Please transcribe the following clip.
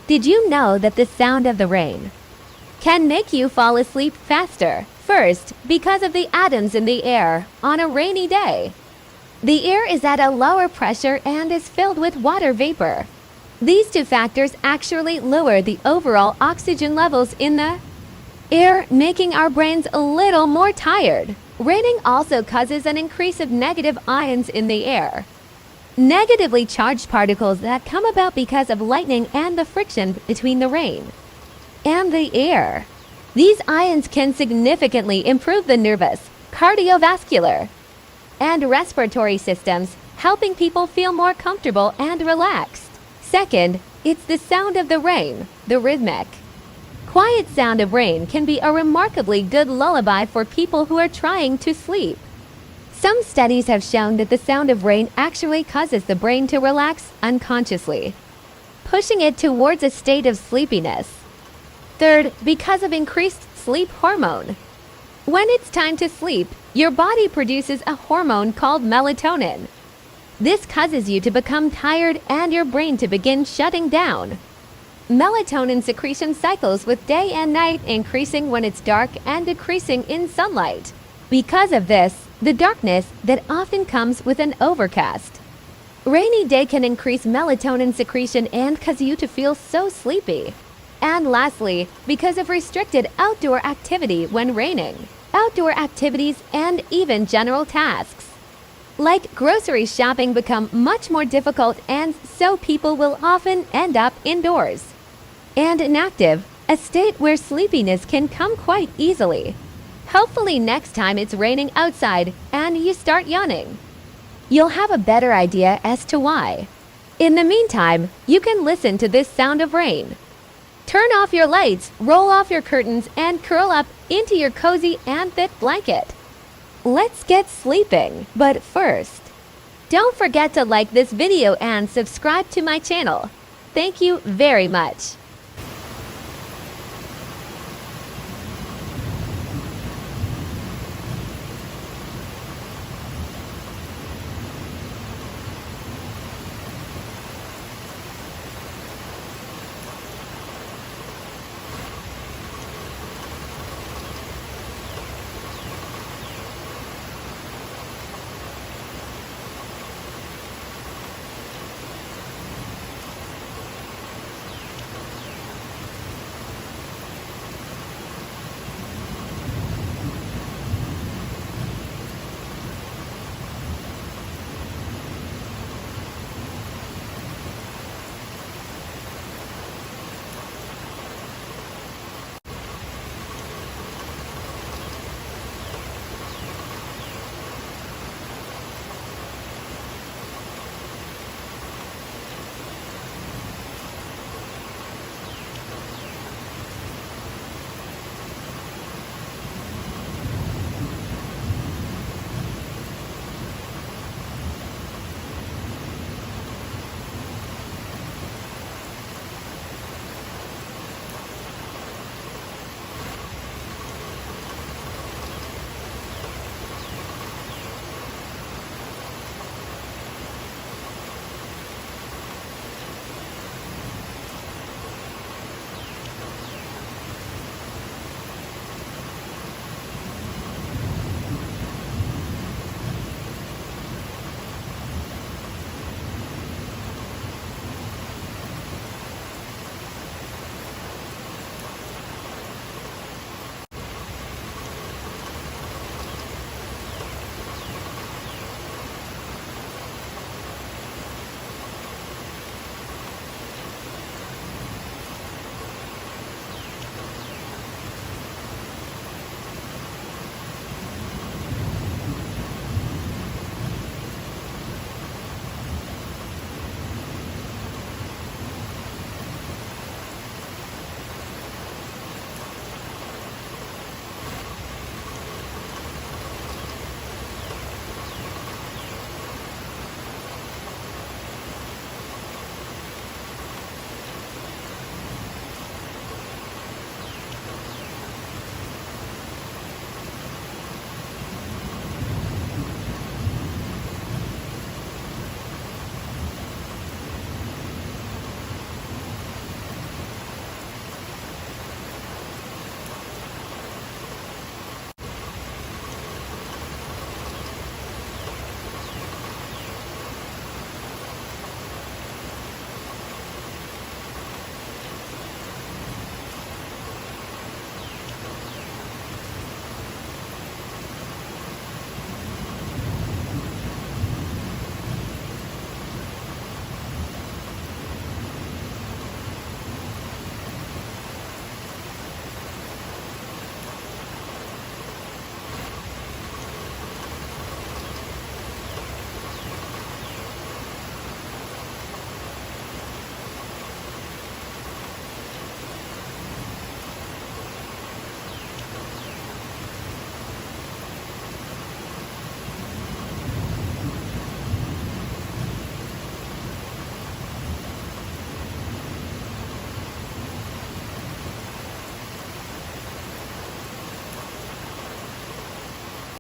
Did you know that the sound of the rain can make you fall asleep faster? First, because of the atoms in the air on a rainy day. The air is at a lower pressure and is filled with water vapor. These two factors actually lower the overall oxygen levels in the air, making our brains a little more tired. Raining also causes an increase of negative ions in the air. Negatively charged particles that come about because of lightning and the friction between the rain and the air. These ions can significantly improve the nervous, cardiovascular, and respiratory systems, helping people feel more comfortable and relaxed. Second, it's the sound of the rain, the rhythmic, quiet sound of rain can be a remarkably good lullaby for people who are trying to sleep. Some studies have shown that the sound of rain actually causes the brain to relax unconsciously, pushing it towards a state of sleepiness. Third, because of increased sleep hormone. When it's time to sleep, your body produces a hormone called melatonin. This causes you to become tired and your brain to begin shutting down. Melatonin secretion cycles with day and night, increasing when it's dark and decreasing in sunlight. Because of this, the darkness that often comes with an overcast, rainy day can increase melatonin secretion and cause you to feel so sleepy. And lastly, because of restricted outdoor activity when raining. Outdoor activities and even general tasks, like grocery shopping, become much more difficult, and so people will often end up indoors and inactive, a state where sleepiness can come quite easily. Hopefully next time it's raining outside and you start yawning, you'll have a better idea as to why. In the meantime, you can listen to this sound of rain. Turn off your lights, roll off your curtains, and curl up into your cozy and thick blanket. Let's get sleeping. But first, don't forget to like this video and subscribe to my channel. Thank you very much.